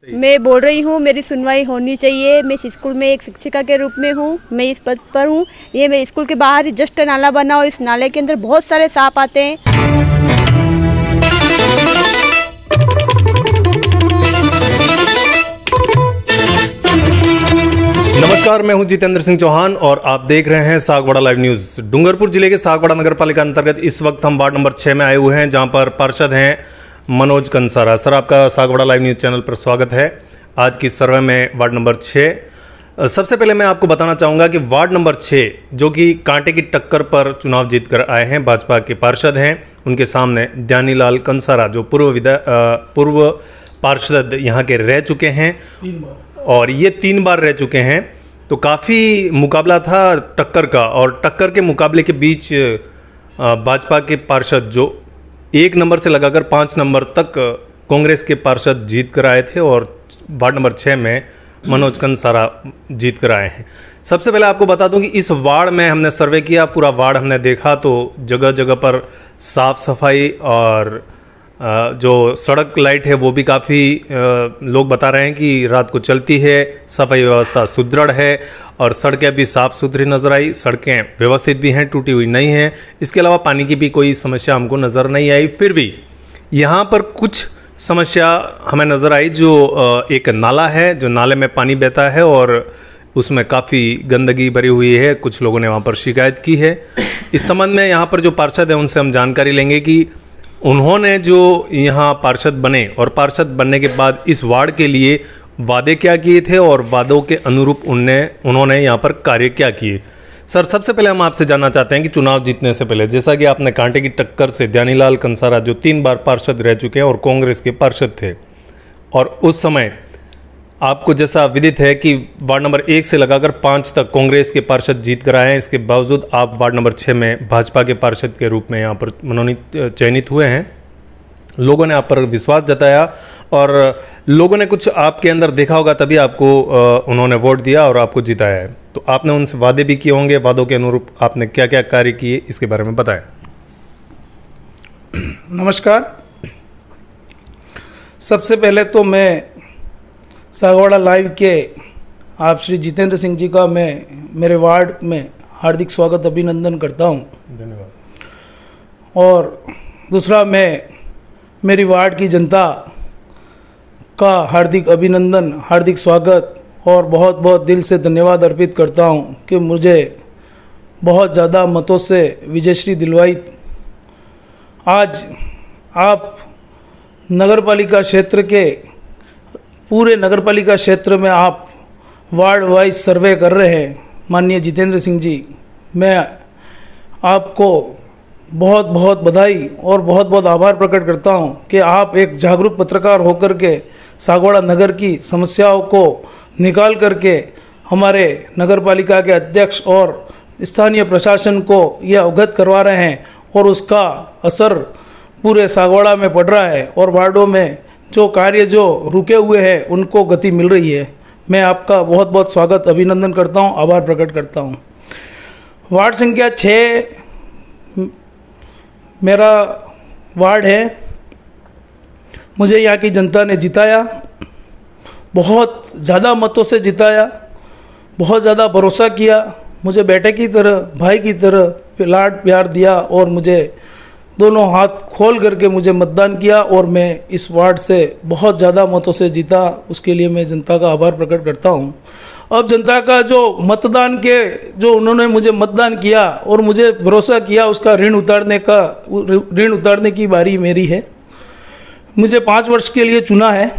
मैं बोल रही हूँ, मेरी सुनवाई होनी चाहिए। मैं इस स्कूल में एक शिक्षिका के रूप में हूँ, मैं इस पद पर हूँ। ये मेरे स्कूल के बाहर जस्ट नाला बना हो, इस नाले के अंदर बहुत सारे सांप आते हैं। नमस्कार, मैं हूं जितेंद्र सिंह चौहान और आप देख रहे हैं सागवाड़ा लाइव न्यूज। डूंगरपुर जिले के सागवाड़ा नगर पालिका अंतर्गत इस वक्त हम वार्ड नंबर 6 में आए हुए हैं, जहां पर पार्षद हैं मनोज कंसारा। सर, आपका सागवाड़ा लाइव न्यूज चैनल पर स्वागत है। आज की सर्वे में वार्ड नंबर 6। सबसे पहले मैं आपको बताना चाहूँगा कि वार्ड नंबर 6 जो कि कांटे की टक्कर पर चुनाव जीतकर आए हैं, भाजपा के पार्षद हैं। उनके सामने ध्यानीलाल कंसारा जो पूर्व पार्षद यहाँ के रह चुके हैं और ये 3 बार रह चुके हैं। तो काफ़ी मुकाबला था टक्कर का, और टक्कर के मुकाबले के बीच भाजपा के पार्षद जो 1 नंबर से लगाकर 5 नंबर तक कांग्रेस के पार्षद जीत कर आए थे, और वार्ड नंबर 6 में मनोज कंसारा जीत कर आए हैं। सबसे पहले आपको बता दूं कि इस वार्ड में हमने सर्वे किया, पूरा वार्ड हमने देखा, तो जगह जगह पर साफ सफाई और जो सड़क लाइट है वो भी काफ़ी लोग बता रहे हैं कि रात को चलती है। सफाई व्यवस्था सुदृढ़ है और सड़कें भी साफ़ सुथरी नज़र आई। सड़कें व्यवस्थित भी हैं, टूटी हुई नहीं हैं। इसके अलावा पानी की भी कोई समस्या हमको नज़र नहीं आई। फिर भी यहाँ पर कुछ समस्या हमें नज़र आई। जो एक नाला है, जो नाले में पानी बहता है और उसमें काफ़ी गंदगी भरी हुई है। कुछ लोगों ने वहाँ पर शिकायत की है। इस संबंध में यहाँ पर जो पार्षद हैं उनसे हम जानकारी लेंगे कि उन्होंने जो यहाँ पार्षद बने और पार्षद बनने के बाद इस वार्ड के लिए वादे क्या किए थे और वादों के अनुरूप उन्होंने यहाँ पर कार्य क्या किए। सर, सबसे पहले हम आपसे जानना चाहते हैं कि चुनाव जीतने से पहले, जैसा कि आपने कांटे की टक्कर से ध्यानीलाल कंसारा जो 3 बार पार्षद रह चुके हैं और कांग्रेस के पार्षद थे, और उस समय आपको जैसा विदित है कि वार्ड नंबर 1 से लगाकर 5 तक कांग्रेस के पार्षद जीत कर आए हैं, इसके बावजूद आप वार्ड नंबर 6 में भाजपा के पार्षद के रूप में यहाँ पर मनोनीत चयनित हुए हैं। लोगों ने आप पर विश्वास जताया और लोगों ने कुछ आपके अंदर देखा होगा, तभी आपको उन्होंने वोट दिया और आपको जिताया है। तो आपने उनसे वादे भी किए होंगे, वादों के अनुरूप आपने क्या क्या कार्य किए, इसके बारे में बताएं। नमस्कार। सबसे पहले तो मैं सागवाड़ा लाइव के आप श्री जितेंद्र सिंह जी का मैं मेरे वार्ड में हार्दिक स्वागत अभिनंदन करता हूं। धन्यवाद। और दूसरा, मैं मेरी वार्ड की जनता का हार्दिक अभिनंदन, हार्दिक स्वागत और बहुत बहुत दिल से धन्यवाद अर्पित करता हूं कि मुझे बहुत ज़्यादा मतों से विजयश्री दिलवाई। आज आप नगरपालिका क्षेत्र के पूरे नगरपालिका क्षेत्र में आप वार्ड वाइज सर्वे कर रहे हैं माननीय जितेंद्र सिंह जी। मैं आपको बहुत बहुत बधाई और बहुत बहुत आभार प्रकट करता हूं कि आप एक जागरूक पत्रकार होकर के सागवाड़ा नगर की समस्याओं को निकाल करके हमारे नगरपालिका के अध्यक्ष और स्थानीय प्रशासन को यह अवगत करवा रहे हैं, और उसका असर पूरे सागवाड़ा में पड़ रहा है और वार्डों में जो कार्य जो रुके हुए हैं उनको गति मिल रही है। मैं आपका बहुत बहुत स्वागत अभिनंदन करता हूं, आभार प्रकट करता हूं। वार्ड संख्या 6 मेरा वार्ड है। मुझे यहाँ की जनता ने जिताया, बहुत ज़्यादा मतों से जिताया, बहुत ज़्यादा भरोसा किया, मुझे बेटे की तरह, भाई की तरह लाड प्यार दिया और मुझे दोनों हाथ खोल करके मुझे मतदान किया और मैं इस वार्ड से बहुत ज़्यादा मतों से जीता। उसके लिए मैं जनता का आभार प्रकट करता हूं। अब जनता का जो मतदान के जो उन्होंने मुझे मतदान किया और मुझे भरोसा किया, उसका ऋण उतारने की बारी मेरी है। मुझे 5 वर्ष के लिए चुना है।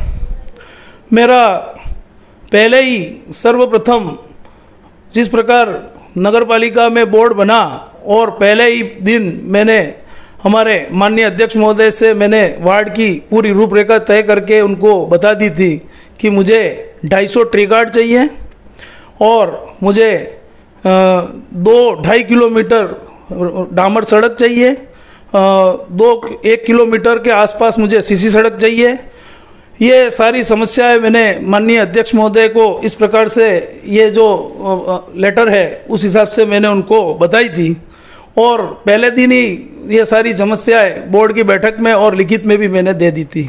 मेरा पहले ही सर्वप्रथम जिस प्रकार नगरपालिका में बोर्ड बना और पहले ही दिन मैंने हमारे माननीय अध्यक्ष महोदय से मैंने वार्ड की पूरी रूपरेखा तय करके उनको बता दी थी कि मुझे 250 ट्री गार्ड चाहिए और मुझे 2-2.5 किलोमीटर डामर सड़क चाहिए, 1 किलोमीटर के आसपास मुझे सीसी सड़क चाहिए। ये सारी समस्याएं मैंने माननीय अध्यक्ष महोदय को इस प्रकार से, ये जो लेटर है उस हिसाब से मैंने उनको बताई थी, और पहले दिन ही ये सारी समस्याएं बोर्ड की बैठक में और लिखित में भी मैंने दे दी थी।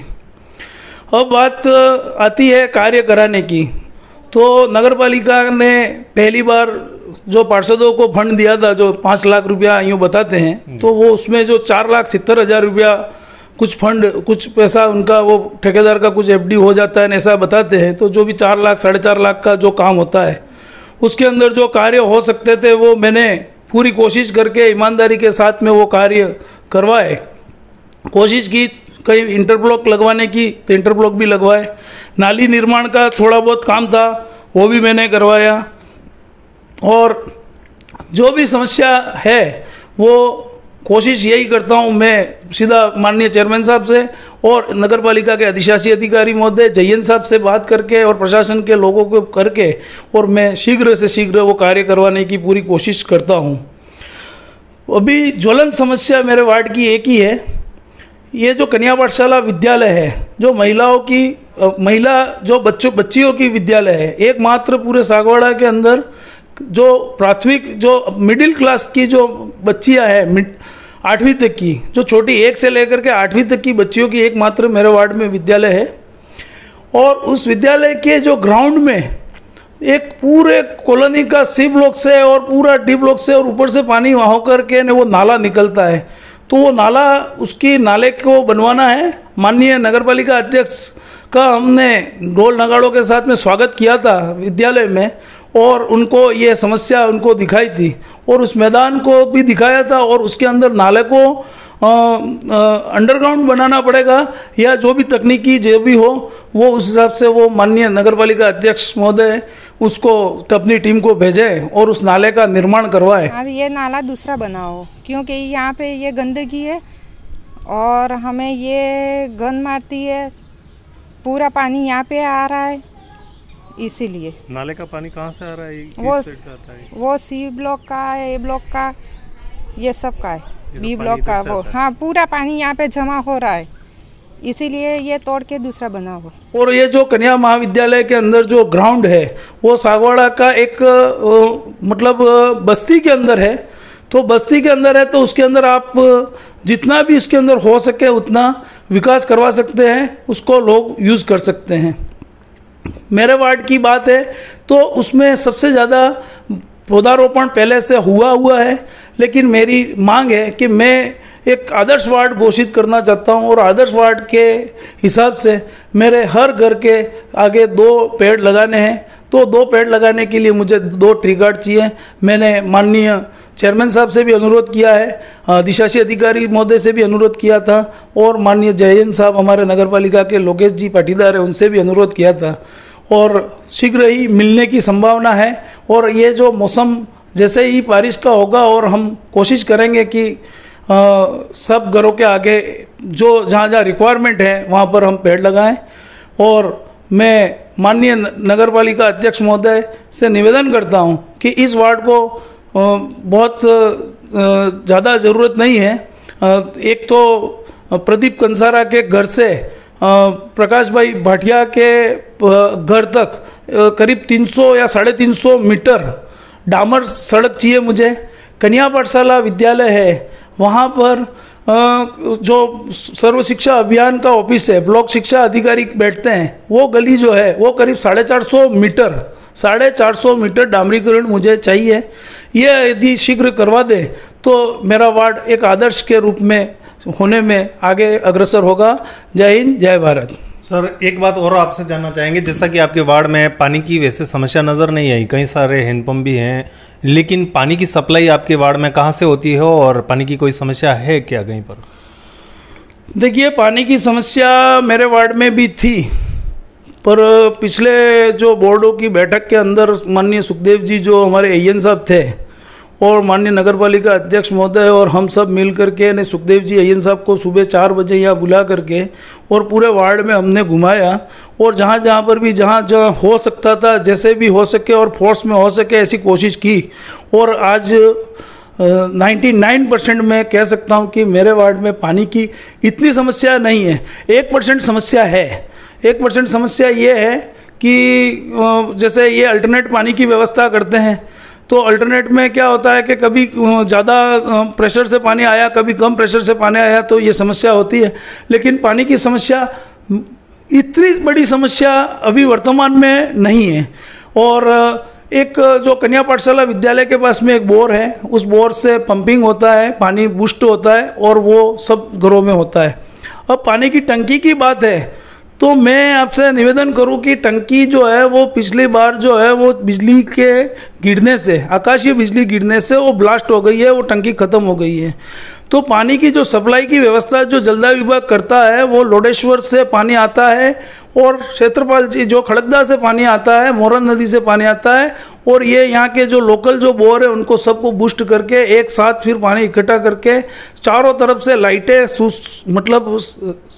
अब बात आती है कार्य कराने की। तो नगर पालिका ने पहली बार जो पार्षदों को फंड दिया था, जो 5 लाख रुपया यूँ बताते हैं, तो वो उसमें जो 4,70,000 रुपया कुछ फंड, कुछ पैसा उनका वो ठेकेदार का कुछ एफडी हो जाता है ऐसा बताते हैं। तो जो भी 4 लाख 4.5 लाख का जो काम होता है उसके अंदर जो कार्य हो सकते थे वो मैंने पूरी कोशिश करके ईमानदारी के साथ में वो कार्य करवाए। कोशिश की कई इंटरब्लॉक लगवाने की, तो इंटरब्लॉक भी लगवाए। नाली निर्माण का थोड़ा बहुत काम था वो भी मैंने करवाया। और जो भी समस्या है वो कोशिश यही करता हूँ मैं सीधा माननीय चेयरमैन साहब से और नगर पालिका के अधिशासी अधिकारी महोदय जयंत साहब से बात करके और प्रशासन के लोगों को करके, और मैं शीघ्र से शीघ्र वो कार्य करवाने की पूरी कोशिश करता हूँ। अभी ज्वलंत समस्या मेरे वार्ड की एक ही है, ये जो कन्या पाठशाला विद्यालय है, जो महिला जो बच्चियों की विद्यालय है, एकमात्र पूरे सागवाड़ा के अंदर जो प्राथमिक जो मिडिल क्लास की जो बच्चियां हैं 8वीं तक की, जो छोटी 1 से लेकर के 8वीं तक की बच्चियों की एकमात्र मेरे वार्ड में विद्यालय है। और उस विद्यालय के जो ग्राउंड में एक पूरे कॉलोनी का सी ब्लॉक से और पूरा डी ब्लॉक से और ऊपर से पानी वहाँ होकर के वो नाला निकलता है। तो वो नाला, उसकी नाले को बनवाना है। माननीय नगरपालिका अध्यक्ष का हमने ढोल नगाड़ों के साथ में स्वागत किया था विद्यालय में, और उनको ये समस्या उनको दिखाई थी और उस मैदान को भी दिखाया था। और उसके अंदर नाले को अंडरग्राउंड बनाना पड़ेगा या जो भी तकनीकी जो भी हो वो उस हिसाब से वो माननीय नगरपालिका अध्यक्ष महोदय उसको अपनी टीम को भेजें और उस नाले का निर्माण करवाए। ये नाला दूसरा बनाओ, क्योंकि यहाँ पे ये गंदगी है और हमें ये गंद मारती है, पूरा पानी यहाँ पे आ रहा है। इसीलिए नाले का पानी कहाँ से आ रहा है? वो सी ब्लॉक का, ए ब्लॉक का, ये सब का है, बी ब्लॉक का वो। हाँ, पूरा पानी यहाँ पे जमा हो रहा है, इसीलिए ये तोड़ के दूसरा बना हुआ। और ये जो कन्या महाविद्यालय के अंदर जो ग्राउंड है वो सागवाड़ा का एक मतलब बस्ती के अंदर है। तो बस्ती के अंदर है तो उसके अंदर आप जितना भी इसके अंदर हो सके उतना विकास करवा सकते हैं, उसको लोग यूज़ कर सकते हैं। मेरे वार्ड की बात है तो उसमें सबसे ज़्यादा पौधारोपण पहले से हुआ है, लेकिन मेरी मांग है कि मैं एक आदर्श वार्ड घोषित करना चाहता हूं और आदर्श वार्ड के हिसाब से मेरे हर घर के आगे 2 पेड़ लगाने हैं। तो 2 पेड़ लगाने के लिए मुझे 2 ट्री गार्ड चाहिए। मैंने माननीय चेयरमैन साहब से भी अनुरोध किया है, अधिशासी अधिकारी महोदय से भी अनुरोध किया था और माननीय जयंत साहब हमारे नगरपालिका के लोकेश जी पाटीदार है उनसे भी अनुरोध किया था, और शीघ्र ही मिलने की संभावना है। और ये जो मौसम जैसे ही बारिश का होगा और हम कोशिश करेंगे कि सब घरों के आगे जो जहाँ रिक्वायरमेंट है वहाँ पर हम पेड़ लगाएं। और मैं माननीय नगरपालिका अध्यक्ष महोदय से निवेदन करता हूँ कि इस वार्ड को बहुत ज़्यादा ज़रूरत नहीं है। एक तो प्रदीप कंसारा के घर से प्रकाश भाई भाटिया के घर तक करीब 300 या 350 मीटर डामर सड़क चाहिए मुझे। कन्या पाठशाला विद्यालय है वहाँ पर जो सर्व शिक्षा अभियान का ऑफिस है, ब्लॉक शिक्षा अधिकारी बैठते हैं, वो गली जो है वो करीब 450 मीटर डामरीकरण मुझे चाहिए। ये यदि शीघ्र करवा दे तो मेरा वार्ड एक आदर्श के रूप में होने में आगे अग्रसर होगा। जय हिंद, जय भारत। सर, एक बात और आपसे जानना चाहेंगे, जैसा कि आपके वार्ड में पानी की वैसे समस्या नज़र नहीं आई, कई सारे हैंडपम्प भी हैं, लेकिन पानी की सप्लाई आपके वार्ड में कहाँ से होती है और पानी की कोई समस्या है क्या कहीं पर? देखिए, पानी की समस्या मेरे वार्ड में भी थी, पर पिछले जो बोर्डों की बैठक के अंदर माननीय सुखदेव जी जो हमारे एएन साहब थे और माननीय नगरपालिका अध्यक्ष महोदय और हम सब मिल करके ने सुखदेव जी एएन साहब को सुबह 4 बजे यहाँ बुला करके और पूरे वार्ड में हमने घुमाया और जहाँ जहाँ पर भी जहाँ हो सकता था, जैसे भी हो सके और फोर्स में हो सके ऐसी कोशिश की। और आज 99% मैं कह सकता हूँ कि मेरे वार्ड में पानी की इतनी समस्या नहीं है। 1% समस्या है। 1% समस्या ये है कि जैसे ये अल्टरनेट पानी की व्यवस्था करते हैं, तो अल्टरनेट में क्या होता है कि कभी ज़्यादा प्रेशर से पानी आया, कभी कम प्रेशर से पानी आया, तो ये समस्या होती है। लेकिन पानी की समस्या इतनी बड़ी समस्या अभी वर्तमान में नहीं है। और एक जो कन्या पाठशाला विद्यालय के पास में एक बोर है, उस बोर से पंपिंग होता है, पानी बूस्ट होता है और वो सब घरों में होता है। अब पानी की टंकी की बात है तो मैं आपसे निवेदन करूं कि टंकी जो है वो पिछली बार जो है वो बिजली के गिरने से, आकाशीय बिजली गिरने से वो ब्लास्ट हो गई है, वो टंकी ख़त्म हो गई है। तो पानी की जो सप्लाई की व्यवस्था जो जलदाय विभाग करता है वो लोडेश्वर से पानी आता है और क्षेत्रपाल जी जो खड़गदा से पानी आता है, मोरन नदी से पानी आता है और ये यहाँ के जो लोकल जो बोर है उनको सबको बूस्ट करके एक साथ फिर पानी इकट्ठा करके चारों तरफ से लाइटें, मतलब उस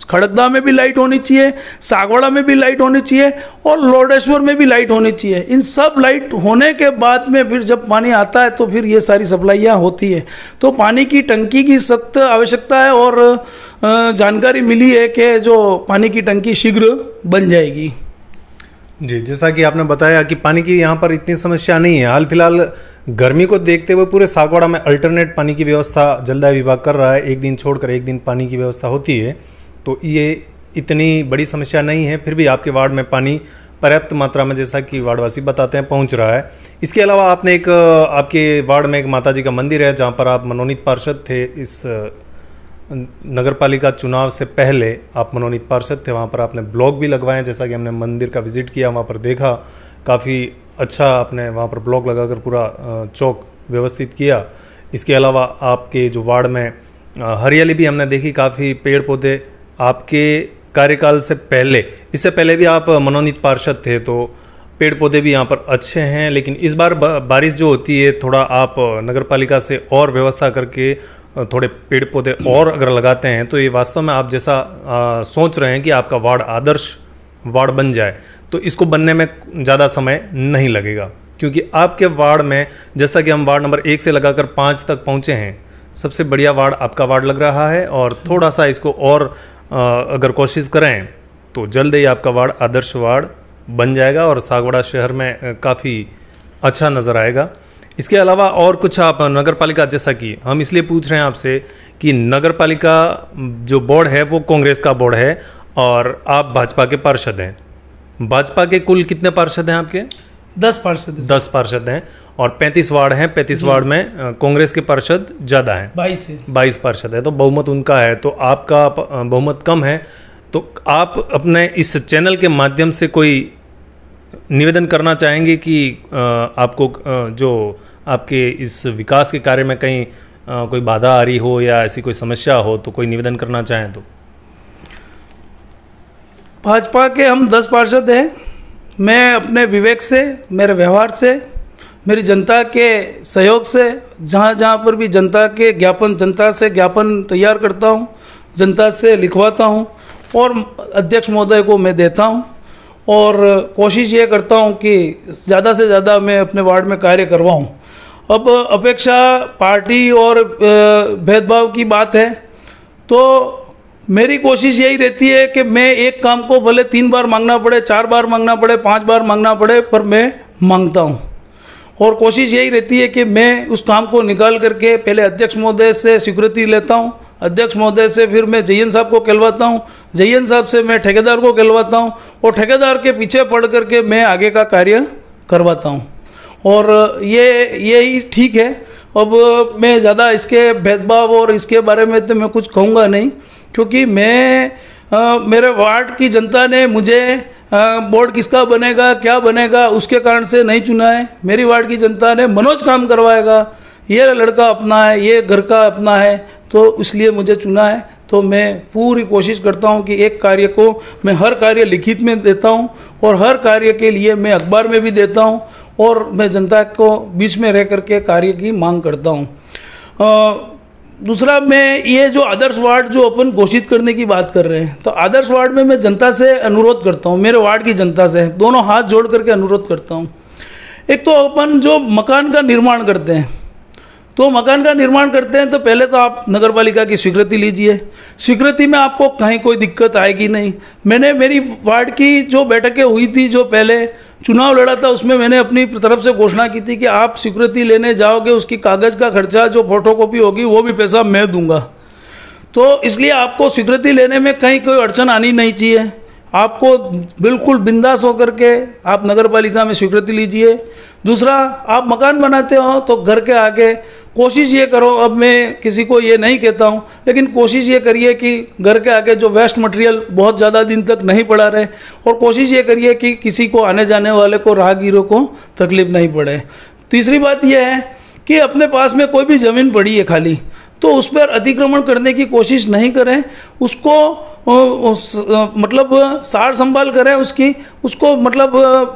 खड़गदा में भी लाइट होनी चाहिए, सागवाड़ा में भी लाइट होनी चाहिए और लोडेश्वर में भी लाइट होनी चाहिए। इन सब लाइट होने के बाद में फिर जब पानी आता है तो फिर ये सारी सप्लाइयाँ होती है। तो पानी की टंकी की सख्त आवश्यकता है और जानकारी मिली है कि जो पानी की टंकी शीघ्र बन जाएगी। जी, जैसा कि आपने बताया कि पानी की यहाँ पर इतनी समस्या नहीं है। हाल फिलहाल गर्मी को देखते हुए पूरे सागवाड़ा में अल्टरनेट पानी की व्यवस्था जलदाय विभाग कर रहा है, एक दिन छोड़कर एक दिन पानी की व्यवस्था होती है, तो ये इतनी बड़ी समस्या नहीं है। फिर भी आपके वार्ड में पानी पर्याप्त मात्रा में, जैसा कि वार्डवासी बताते हैं, पहुंच रहा है। इसके अलावा आपने एक आपके वार्ड में एक माताजी का मंदिर है जहाँ पर आप मनोनीत पार्षद थे। इस नगरपालिका चुनाव से पहले आप मनोनीत पार्षद थे, वहाँ पर आपने ब्लॉक भी लगवाए, जैसा कि हमने मंदिर का विजिट किया, वहाँ पर देखा, काफ़ी अच्छा आपने वहाँ पर ब्लॉक लगाकर पूरा चौक व्यवस्थित किया। इसके अलावा आपके जो वार्ड में हरियाली भी हमने देखी, काफ़ी पेड़ पौधे आपके कार्यकाल से पहले, इससे पहले भी आप मनोनीत पार्षद थे तो पेड़ पौधे भी यहाँ पर अच्छे हैं। लेकिन इस बार बारिश जो होती है, थोड़ा आप नगरपालिका से और व्यवस्था करके थोड़े पेड़ पौधे और अगर लगाते हैं तो ये वास्तव में आप जैसा सोच रहे हैं कि आपका वार्ड आदर्श वार्ड बन जाए, तो इसको बनने में ज़्यादा समय नहीं लगेगा। क्योंकि आपके वार्ड में, जैसा कि हम वार्ड नंबर 1 से लगाकर 5 तक पहुँचे हैं, सबसे बढ़िया वार्ड आपका वार्ड लग रहा है। और थोड़ा सा इसको और अगर कोशिश करें तो जल्द ही आपका वार्ड आदर्श वार्ड बन जाएगा और सागवाड़ा शहर में काफ़ी अच्छा नज़र आएगा। इसके अलावा और कुछ आप नगरपालिका, जैसा कि हम इसलिए पूछ रहे हैं आपसे कि नगरपालिका जो बोर्ड है वो कांग्रेस का बोर्ड है और आप भाजपा के पार्षद हैं। भाजपा के कुल कितने पार्षद हैं आपके? 10 पार्षद। 10 पार्षद हैं और 35 वार्ड हैं। 35 वार्ड में कांग्रेस के पार्षद ज़्यादा हैं, 22 पार्षद है, तो बहुमत उनका है, तो आपका बहुमत कम है। तो आप अपने इस चैनल के माध्यम से कोई निवेदन करना चाहेंगे कि आपको जो आपके इस विकास के कार्य में कहीं कोई बाधा आ रही हो या ऐसी कोई समस्या हो, तो कोई निवेदन करना चाहें तो? भाजपा के हम 10 पार्षद हैं। मैं अपने विवेक से, मेरे व्यवहार से, मेरी जनता के सहयोग से, जहाँ जहाँ पर भी जनता से ज्ञापन तैयार करता हूँ, जनता से लिखवाता हूँ और अध्यक्ष महोदय को मैं देता हूँ और कोशिश ये करता हूँ कि ज़्यादा से ज़्यादा मैं अपने वार्ड में कार्य करवाऊँ। अब अपेक्षा पार्टी और भेदभाव की बात है तो मेरी कोशिश यही रहती है कि मैं एक काम को भले 3 बार मांगना पड़े, 4 बार मांगना पड़े, 5 बार मांगना पड़े, पर मैं मांगता हूँ। और कोशिश यही रहती है कि मैं उस काम को निकाल करके पहले अध्यक्ष महोदय से स्वीकृति लेता हूँ, अध्यक्ष महोदय से फिर मैं जयन साहब को कहलवाता हूँ, जयन साहब से मैं ठेकेदार को कहलवाता हूँ और ठेकेदार के पीछे पड़ करके मैं आगे का कार्य करवाता हूँ। और यही ठीक है। अब मैं ज़्यादा इसके भेदभाव और इसके बारे में तो मैं कुछ कहूँगा नहीं, क्योंकि मेरे वार्ड की जनता ने मुझे बोर्ड किसका बनेगा, क्या बनेगा, उसके कारण से नहीं चुना है। मेरी वार्ड की जनता ने मनोज काम करवाएगा, ये लड़का अपना है, ये घर का अपना है, तो इसलिए मुझे चुना है। तो मैं पूरी कोशिश करता हूं कि एक कार्य को मैं हर कार्य लिखित में देता हूं और हर कार्य के लिए मैं अखबार में भी देता हूं और मैं जनता को बीच में रह करके कार्य की मांग करता हूं। दूसरा, मैं ये जो आदर्श वार्ड जो अपन घोषित करने की बात कर रहे हैं, तो आदर्श वार्ड में मैं जनता से अनुरोध करता हूँ, मेरे वार्ड की जनता से दोनों हाथ जोड़ करके अनुरोध करता हूँ। एक तो अपन जो मकान का निर्माण करते हैं, तो मकान का निर्माण करते हैं तो पहले तो आप नगरपालिका की स्वीकृति लीजिए। स्वीकृति में आपको कहीं कोई दिक्कत आएगी नहीं। मैंने मेरी वार्ड की जो बैठकें हुई थी, जो पहले चुनाव लड़ा था, उसमें मैंने अपनी तरफ से घोषणा की थी कि आप स्वीकृति लेने जाओगे, उसकी कागज़ का खर्चा जो फोटोकॉपी होगी वो भी पैसा मैं दूंगा। तो इसलिए आपको स्वीकृति लेने में कहीं कोई अड़चन आनी नहीं चाहिए। आपको बिल्कुल बिंदास होकर के आप नगर पालिका में स्वीकृति लीजिए। दूसरा, आप मकान बनाते हो तो घर के आगे कोशिश ये करो, अब मैं किसी को ये नहीं कहता हूँ, लेकिन कोशिश ये करिए कि घर के आगे जो वेस्ट मटेरियल बहुत ज़्यादा दिन तक नहीं पड़ा रहे, और कोशिश ये करिए कि किसी को आने जाने वाले को, राहगीरों को तकलीफ नहीं पड़े। तीसरी बात यह है कि अपने पास में कोई भी ज़मीन पड़ी है खाली, तो उस पर अतिक्रमण करने की कोशिश नहीं करें, उसको मतलब सार संभाल करें उसको मतलब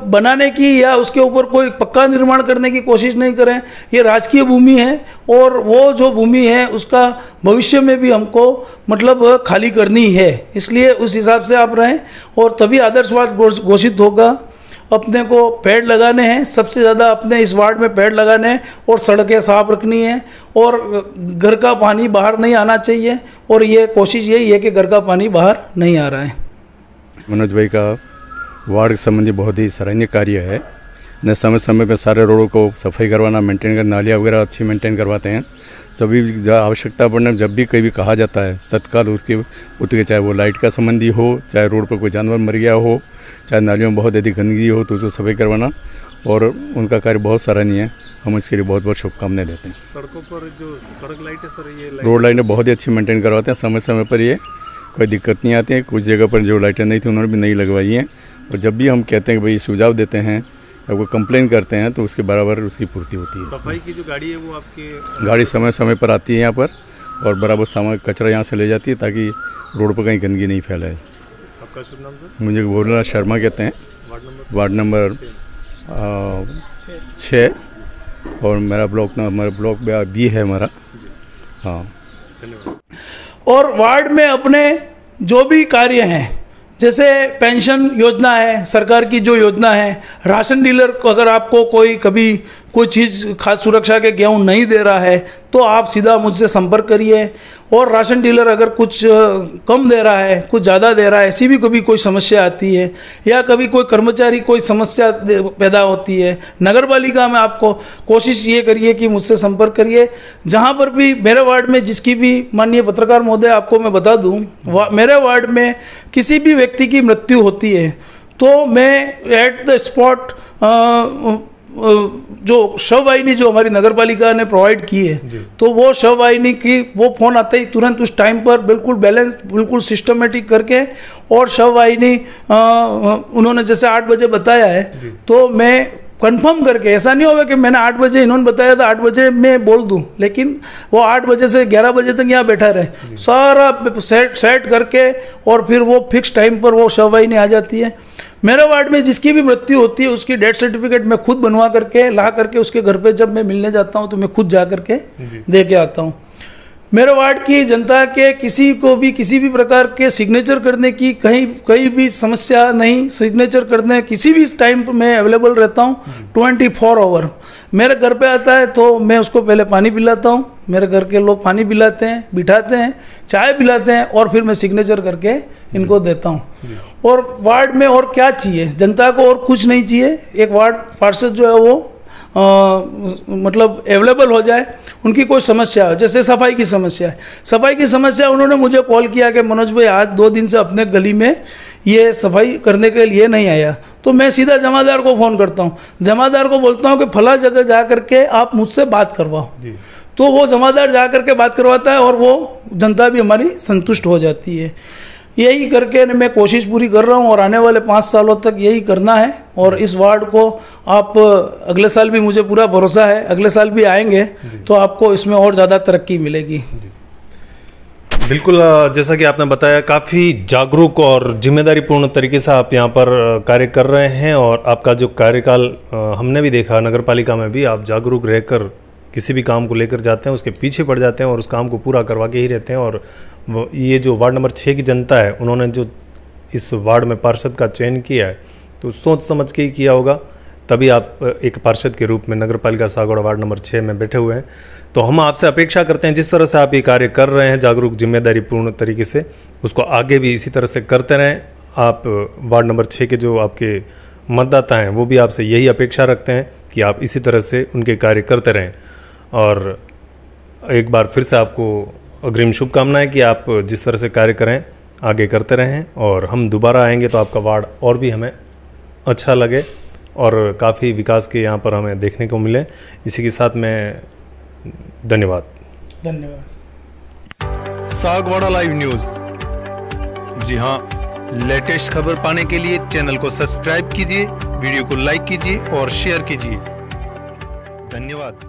बनाने की या उसके ऊपर कोई पक्का निर्माण करने की कोशिश नहीं करें। ये राजकीय भूमि है और वो जो भूमि है उसका भविष्य में भी हमको मतलब खाली करनी है, इसलिए उस हिसाब से आप रहें और तभी आदर्श वार्ड घोषित होगा। अपने को पेड़ लगाने हैं, सबसे ज़्यादा अपने इस वार्ड में पेड़ लगाने हैं और सड़कें साफ रखनी है और घर का पानी बाहर नहीं आना चाहिए, और ये कोशिश यही है कि घर का पानी बाहर नहीं आ रहा है। मनोज भाई का वार्ड संबंधी बहुत ही सराहनीय कार्य है। न समय समय पर सारे रोडों को सफाई करवाना, मेंटेन करना, नालियाँ वगैरह अच्छी मेंटेन करवाते हैं। सभी आवश्यकता पड़ने जब भी कभी कहा जाता है तत्काल उसके चाहे वो लाइट का संबंधी हो, चाहे रोड पर कोई जानवर मर गया हो, चाहे नालियों में बहुत अधिक गंदगी हो, तो उसको सफाई करवाना, और उनका कार्य बहुत सराहनीय है। हम इसके लिए बहुत बहुत शुभकामनाएं देते हैं। सड़कों पर जो सड़क लाइट है सर, ये रोड लाइटें बहुत ही अच्छी मेंटेन करवाते हैं, समय समय पर ये कोई दिक्कत नहीं आती है। कुछ जगह पर जो लाइटें नहीं थी उन्होंने भी नई लगवाई हैं, और जब भी हम कहते हैं कि भाई सुझाव देते हैं या कोई कंप्लेन करते हैं तो उसके बराबर उसकी पूर्ति होती है। सफाई की जो गाड़ी है वो आपकी गाड़ी समय समय पर आती है यहाँ पर, और बराबर सामान कचरा यहाँ से ले जाती है ताकि रोड पर कहीं गंदगी नहीं फैलाए। आपका शुभ नाम सर? मुझे भोलानाथ शर्मा कहते हैं, वार्ड नंबर 6, और मेरा ब्लॉक बी है हमारा। हाँ, और वार्ड में अपने जो भी कार्य हैं, जैसे पेंशन योजना है, सरकार की जो योजना है, राशन डीलर को अगर आपको कभी कोई चीज़ खाद्य सुरक्षा के गेहूँ नहीं दे रहा है तो आप सीधा मुझसे संपर्क करिए। और राशन डीलर अगर कुछ कम दे रहा है, कुछ ज़्यादा दे रहा है, ऐसी भी कभी कोई समस्या आती है, या कभी कोई कर्मचारी कोई समस्या पैदा होती है नगर पालिका में, आपको कोशिश ये करिए कि मुझसे संपर्क करिए। जहाँ पर भी मेरे वार्ड में जिसकी भी, माननीय पत्रकार महोदय आपको मैं बता दूँ, मेरे वार्ड में किसी भी व्यक्ति की मृत्यु होती है तो मैं एट द स्पॉट जो शव वाहिनी जो हमारी नगर पालिका ने प्रोवाइड की है, तो वो शव वाहिनी की वो फोन आता ही तुरंत उस टाइम पर बिल्कुल बैलेंस, बिल्कुल सिस्टमेटिक करके, और शव वाहिनी उन्होंने जैसे 8 बजे बताया है तो मैं कंफर्म करके, ऐसा नहीं होगा कि मैंने 8 बजे इन्होंने बताया था 8 बजे मैं बोल दूं, लेकिन वो 8 बजे से 11 बजे तक यहाँ बैठा रहे, सारा सेट करके, और फिर वो फिक्स टाइम पर वो शव वाहिनी आ जाती है। मेरे वार्ड में जिसकी भी मृत्यु होती है उसकी डेथ सर्टिफिकेट मैं खुद बनवा करके ला करके उसके घर पे जब मैं मिलने जाता हूँ तो मैं खुद जा करके दे के आता हूँ। मेरे वार्ड की जनता के किसी को भी किसी भी प्रकार के सिग्नेचर करने की कहीं भी समस्या नहीं, सिग्नेचर करने किसी भी टाइम पर मैं अवेलेबल रहता हूँ 24 आवर। मेरे घर पे आता है तो मैं उसको पहले पानी पिलाता हूँ, मेरे घर के लोग पानी पिलाते हैं, बिठाते हैं, चाय पिलाते हैं, और फिर मैं सिग्नेचर करके इनको देता हूँ। और वार्ड में और क्या चाहिए जनता को? और कुछ नहीं चाहिए। एक वार्ड पार्षद जो है वो मतलब अवेलेबल हो जाए, उनकी कोई समस्या हो, जैसे सफाई की समस्या है, सफाई की समस्या उन्होंने मुझे कॉल किया कि मनोज भाई आज 2 दिन से अपने गली में ये सफाई करने के लिए नहीं आया, तो मैं सीधा जमादार को फ़ोन करता हूँ, जमादार को बोलता हूँ कि फला जगह जा करके आप मुझसे बात करवाओ, तो वो जमादार जा करके बात करवाता है और वो जनता भी हमारी संतुष्ट हो जाती है। यही करके मैं कोशिश पूरी कर रहा हूँ और आने वाले 5 सालों तक यही करना है। और इस वार्ड को आप अगले साल भी, मुझे पूरा भरोसा है अगले साल भी आएंगे तो आपको इसमें और ज़्यादा तरक्की मिलेगी। बिल्कुल, जैसा कि आपने बताया काफ़ी जागरूक और जिम्मेदारीपूर्ण तरीके से आप यहाँ पर कार्य कर रहे हैं, और आपका जो कार्यकाल हमने भी देखा नगर पालिका में भी, आप जागरूक रहकर किसी भी काम को लेकर जाते हैं, उसके पीछे पड़ जाते हैं और उस काम को पूरा करवा के ही रहते हैं। और ये जो वार्ड नंबर 6 की जनता है, उन्होंने जो इस वार्ड में पार्षद का चयन किया है तो सोच समझ के ही किया होगा, तभी आप एक पार्षद के रूप में नगर पालिका सागवाड़ा वार्ड नंबर 6 में बैठे हुए हैं। तो हम आपसे अपेक्षा करते हैं जिस तरह से आप ये कार्य कर रहे हैं जागरूक जिम्मेदारीपूर्ण तरीके से, उसको आगे भी इसी तरह से करते रहें। आप वार्ड नंबर 6 के जो आपके मतदाता हैं वो भी आपसे यही अपेक्षा रखते हैं कि आप इसी तरह से उनके कार्य करते रहें। और एक बार फिर से आपको अग्रिम शुभकामनाएं कि आप जिस तरह से कार्य करें आगे करते रहें और हम दोबारा आएंगे तो आपका वार्ड और भी हमें अच्छा लगे और काफ़ी विकास के यहाँ पर हमें देखने को मिले। इसी के साथ मैं धन्यवाद। सागवाड़ा लाइव न्यूज़, जी हाँ, लेटेस्ट खबर पाने के लिए चैनल को सब्सक्राइब कीजिए, वीडियो को लाइक कीजिए और शेयर कीजिए। धन्यवाद।